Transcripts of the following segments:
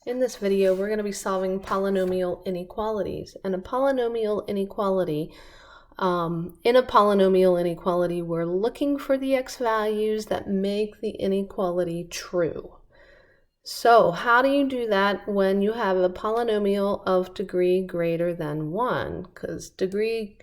In this video, we're going to be solving polynomial inequalities. And a polynomial inequality, in a polynomial inequality, we're looking for the x values that make the inequality true. So how do you do that when you have a polynomial of degree greater than 1? Because degree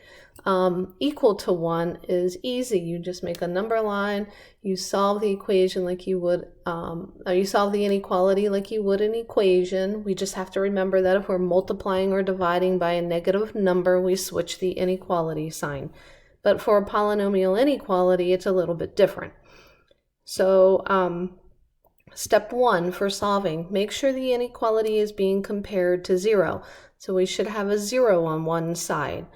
equal to 1 is easy. You just make a number line, you solve the equation like you would, or you solve the inequality like you would an equation. We just have to remember that if we're multiplying or dividing by a negative number, we switch the inequality sign. But for a polynomial inequality, it's a little bit different. So step 1 for solving, make sure the inequality is being compared to 0. So we should have a 0 on one side.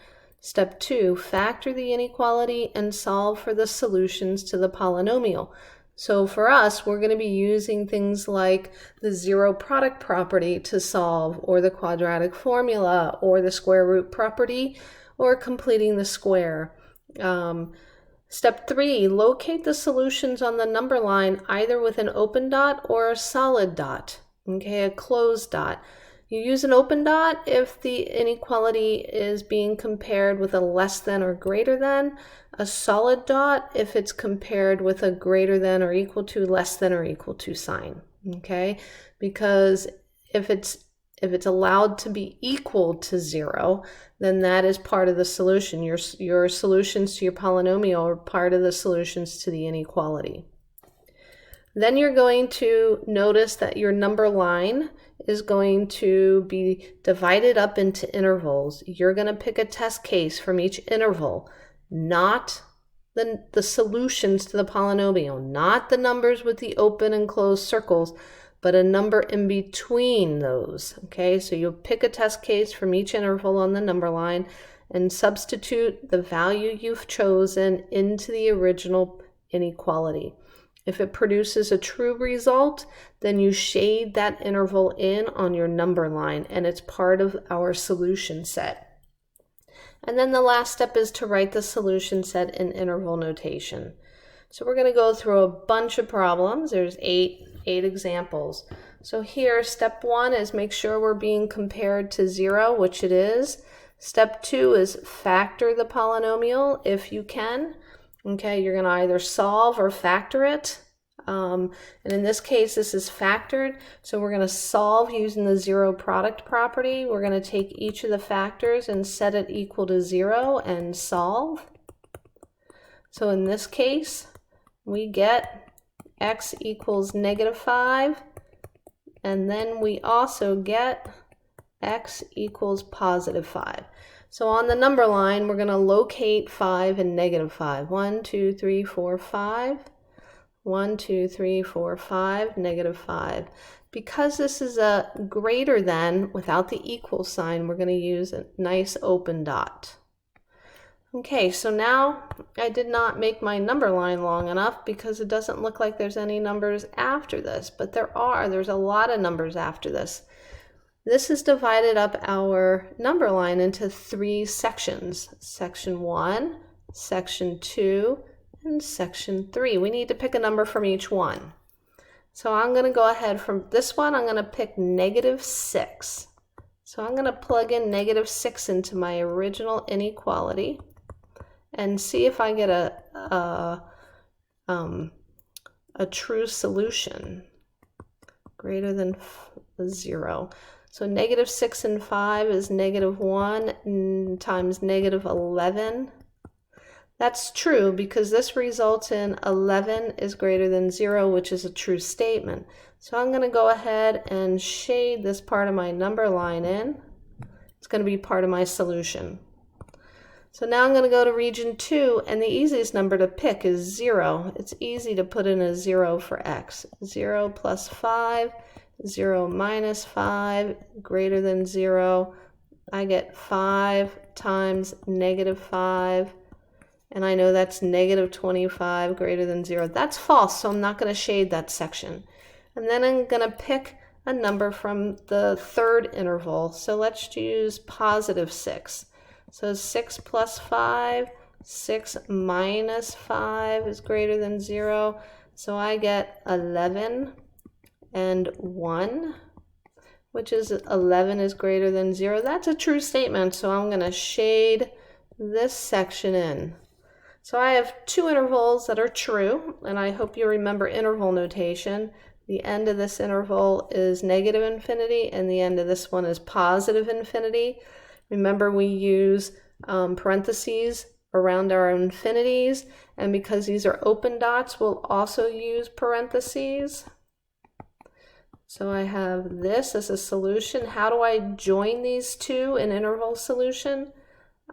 Step 2, factor the inequality and solve for the solutions to the polynomial. So for us, we're going to be using things like the zero product property to solve, or the quadratic formula, or the square root property, or completing the square. Step 3, locate the solutions on the number line either with an open dot or a solid dot, okay, a closed dot. You use an open dot if the inequality is being compared with a less than or greater than, a solid dot if it's compared with a greater than or equal to, less than or equal to sign, okay? Because if it's allowed to be equal to 0, then that is part of the solution. Your solutions to your polynomial are part of the solutions to the inequality. Then you're going to notice that your number line is going to be divided up into intervals. You're going to pick a test case from each interval, not the solutions to the polynomial, not the numbers with the open and closed circles, but a number in between those. Okay, so you'll pick a test case from each interval on the number line and substitute the value you've chosen into the original inequality. If it produces a true result, then you shade that interval in on your number line, and it's part of our solution set. And then the last step is to write the solution set in interval notation. So we're going to go through a bunch of problems. There's eight examples. So here, step 1 is make sure we're being compared to 0, which it is. Step 2 is factor the polynomial if you can. Okay, you're going to either solve or factor it. And in this case, this is factored. So we're going to solve using the zero product property. We're going to take each of the factors and set it equal to 0 and solve. So in this case, we get x equals -5, and then we also get x equals +5. So on the number line, we're going to locate 5 and -5. 1, 2, 3, 4, 5. 1, 2, 3, 4, 5, -5. Because this is a greater than without the equal sign, we're going to use a nice open dot. Okay, so now I did not make my number line long enough because it doesn't look like there's any numbers after this, but there's a lot of numbers after this. This has divided up our number line into 3 sections, section 1, section 2, and section 3. We need to pick a number from each one. So I'm going to go ahead from this one, I'm going to pick -6. So I'm going to plug in -6 into my original inequality and see if I get a true solution greater than 0. So -6 and 5 is -1 times -11. That's true because this results in 11 is greater than 0, which is a true statement. So I'm going to go ahead and shade this part of my number line in. It's going to be part of my solution. So now I'm going to go to region 2, and the easiest number to pick is 0. It's easy to put in a 0 for x. 0 plus 5, 0 minus 5, greater than 0. I get 5 times -5. And I know that's -25 greater than 0. That's false, so I'm not going to shade that section. And then I'm going to pick a number from the third interval. So let's use +6. So 6 plus 5, 6 minus 5 is greater than 0. So I get 11 and 1. which is 11 is greater than 0. That's a true statement, so I'm going to shade this section in. So I have two intervals that are true, and I hope you remember interval notation. The end of this interval is negative infinity, and the end of this one is positive infinity. Remember, we use parentheses around our infinities, and because these are open dots, we'll also use parentheses. So I have this as a solution. How do I join these two in interval solution?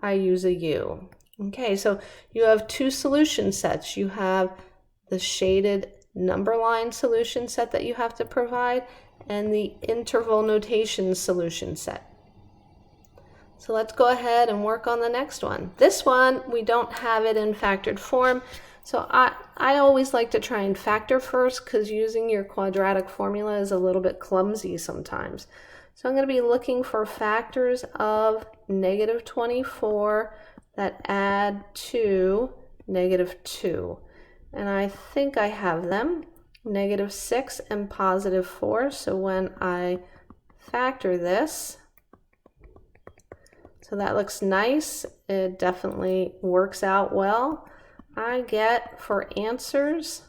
I use a U. Okay, so you have two solution sets. You have the shaded number line solution set that you have to provide and the interval notation solution set. So let's go ahead and work on the next one. This one, we don't have it in factored form. So I always like to try and factor first because using your quadratic formula is a little bit clumsy sometimes. So I'm going to be looking for factors of negative 24 that add to negative 2. And I think I have them, negative 6 and positive 4. So when I factor this, so that looks nice. It definitely works out well. I get for answers,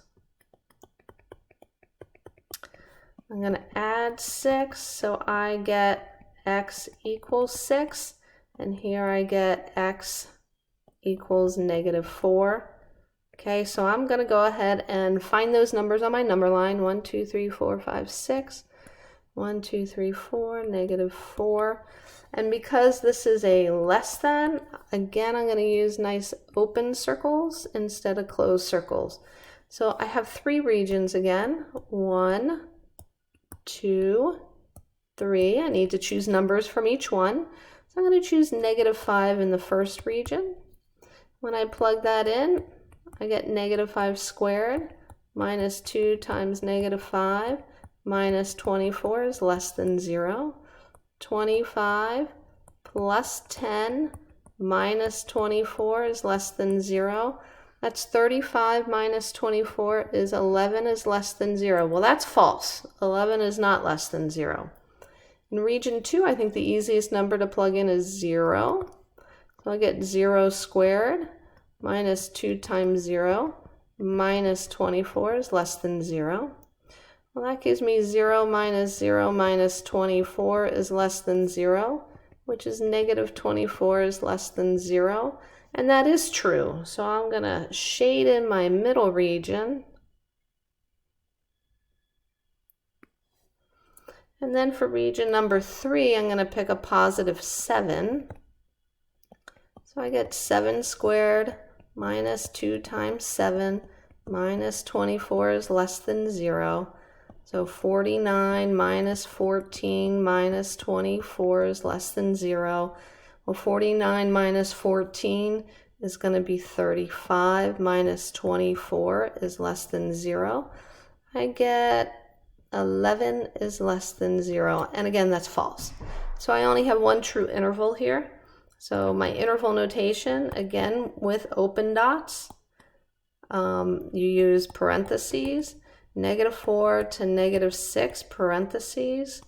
I'm going to add 6, so I get x equals 6, and here I get x equals negative 4. Okay, so I'm going to go ahead and find those numbers on my number line, 1, 2, 3, 4, 5, 6, 1, 2, 3, 4, negative 4. And because this is a less than, again, I'm going to use nice open circles instead of closed circles. So I have three regions again, 1, 2, 3. I need to choose numbers from each one. So I'm going to choose negative 5 in the first region. When I plug that in, I get negative 5 squared minus 2 times negative 5 minus 24 is less than 0. 25 plus 10 minus 24 is less than 0. That's 35 minus 24 is 11 is less than 0. Well, that's false. 11 is not less than 0. In region 2, I think the easiest number to plug in is 0. So I get 0 squared minus 2 times 0 minus 24 is less than 0. Well, that gives me 0 minus 24 is less than 0, which is negative 24 is less than 0. And that is true. So I'm going to shade in my middle region. And then for region number 3, I'm going to pick a positive 7. So I get 7 squared minus 2 times 7 minus 24 is less than 0. So 49 minus 14 minus 24 is less than 0. Well, 49 minus 14 is going to be 35 minus 24 is less than 0. I get 11 is less than 0. And again, that's false. So I only have one true interval here. So my interval notation, again, with open dots, you use parentheses. Negative 4 to negative 6 parentheses.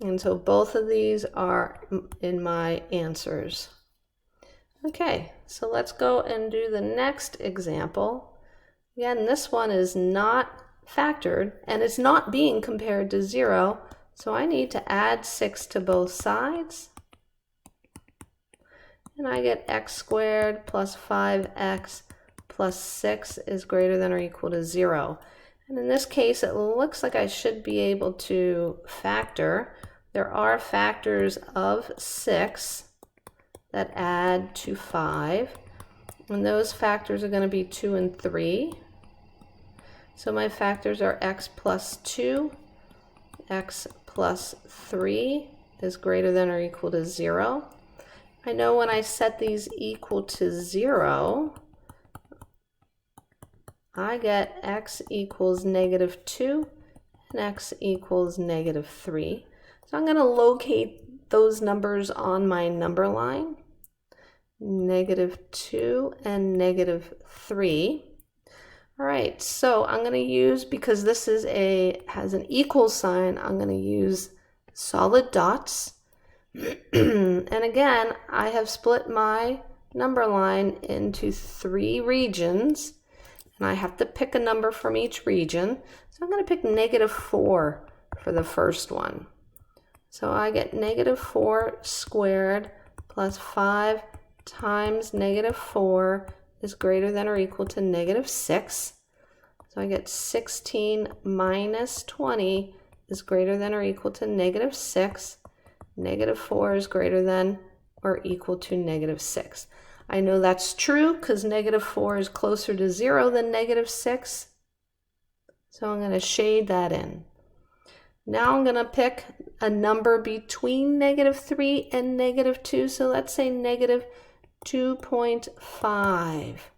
And so both of these are in my answers. Okay, so let's go and do the next example. Again, this one is not factored and it's not being compared to 0. So I need to add 6 to both sides. And I get x squared plus 5x plus 6 is greater than or equal to 0. And in this case, it looks like I should be able to factor. There are factors of 6 that add to 5. And those factors are going to be 2 and 3. So my factors are x plus 2, x plus 3 is greater than or equal to 0. I know when I set these equal to 0, I get x equals negative 2 and x equals negative 3. So I'm going to locate those numbers on my number line, negative 2 and negative 3. All right, so I'm going to use, because this is has an equal sign, I'm going to use solid dots. And again, I have split my number line into 3 regions, and I have to pick a number from each region. So I'm going to pick -4 for the first one. So I get -4 squared plus 5 times -4 is greater than or equal to -6. So I get 16 minus 20 is greater than or equal to -6. -4 is greater than or equal to -6. I know that's true because -4 is closer to 0 than -6. So I'm going to shade that in. Now I'm going to pick a number between -3 and -2. So let's say -2.5.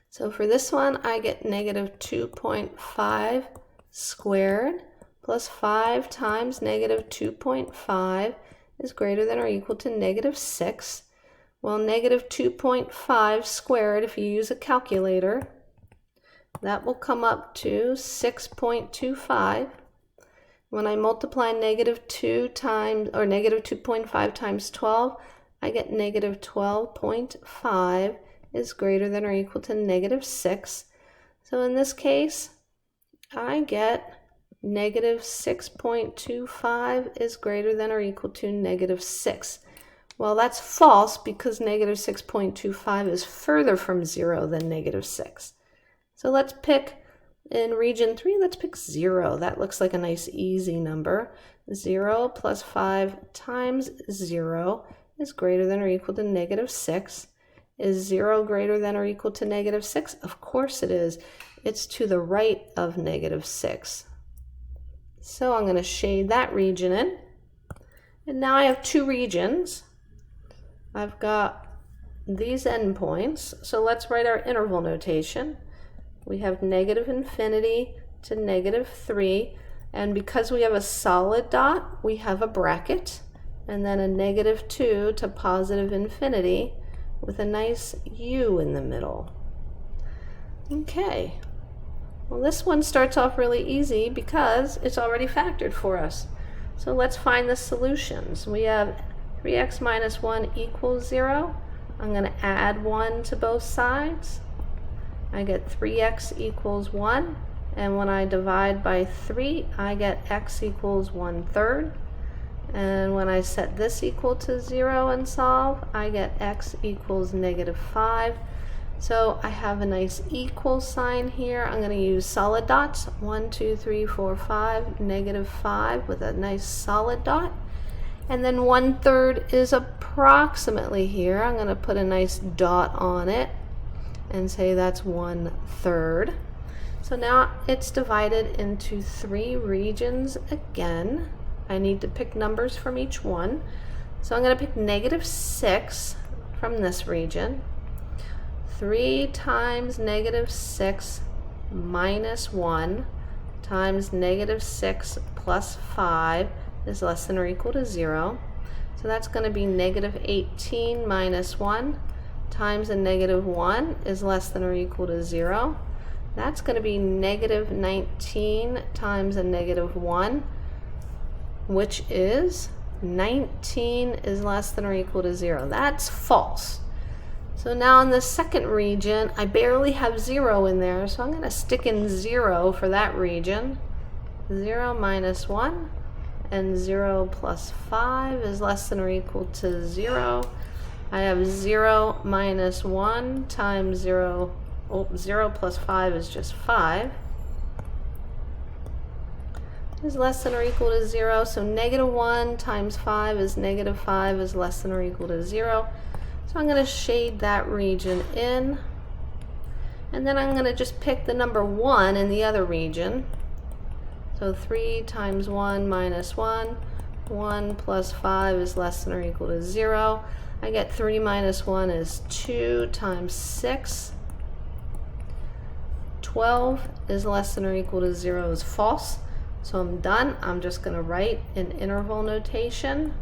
So for this one, I get -2.5 squared plus 5 times -2.5 is greater than or equal to -6. Well, -2.5 squared, if you use a calculator, that will come up to 6.25. When I multiply -2.5 times 12, I get -12.5 is greater than or equal to -6. So in this case, I get -6.25 is greater than or equal to -6. Well, that's false because -6.25 is further from 0 than -6. So let's pick, in region 3, let's pick 0. That looks like a nice easy number. 0 plus 5 times 0 is greater than or equal to -6. Is 0 greater than or equal to -6? Of course it is. It's to the right of -6. So I'm going to shade that region in. And now I have 2 regions. I've got these endpoints. So let's write our interval notation. We have -infinity to -3. And because we have a solid dot, we have a bracket. And then a -2 to +infinity with a nice U in the middle. Okay. Well, this one starts off really easy because it's already factored for us. So let's find the solutions. We have 3x minus 1 equals 0. I'm going to add 1 to both sides. I get 3x equals 1. And when I divide by 3, I get x equals 1/3. And when I set this equal to 0 and solve, I get x equals -5. So I have a nice equal sign here. I'm going to use solid dots. 1, 2, 3, 4, 5, -5 with a nice solid dot. And then 1/3 is approximately here. I'm going to put a nice dot on it and say that's 1/3. So now it's divided into 3 regions again. I need to pick numbers from each one. So I'm going to pick -6 from this region. 3 times -6 minus 1 times -6 plus 5 is less than or equal to 0. So that's going to be -18 minus 1 times a -1 is less than or equal to 0. That's going to be -19 times a -1, which is 19 is less than or equal to 0. That's false. So now in the second region, I barely have 0 in there, so I'm going to stick in 0 for that region. 0 minus 1, and 0 plus 5 is less than or equal to 0. I have 0 minus 1 times 0. 0 plus 5 is just 5. Is less than or equal to 0. So -1 times 5 is -5 is less than or equal to 0. So I'm going to shade that region in. And then I'm going to just pick the number 1 in the other region. So 3 times 1 minus 1. 1 plus 5 is less than or equal to 0. I get 3 minus 1 is 2 times 6. 12 is less than or equal to 0 is false. So I'm done. I'm just going to write an interval notation.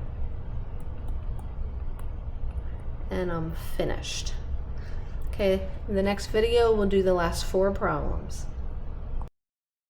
And I'm finished. Okay, in the next video, we'll do the last 4 problems.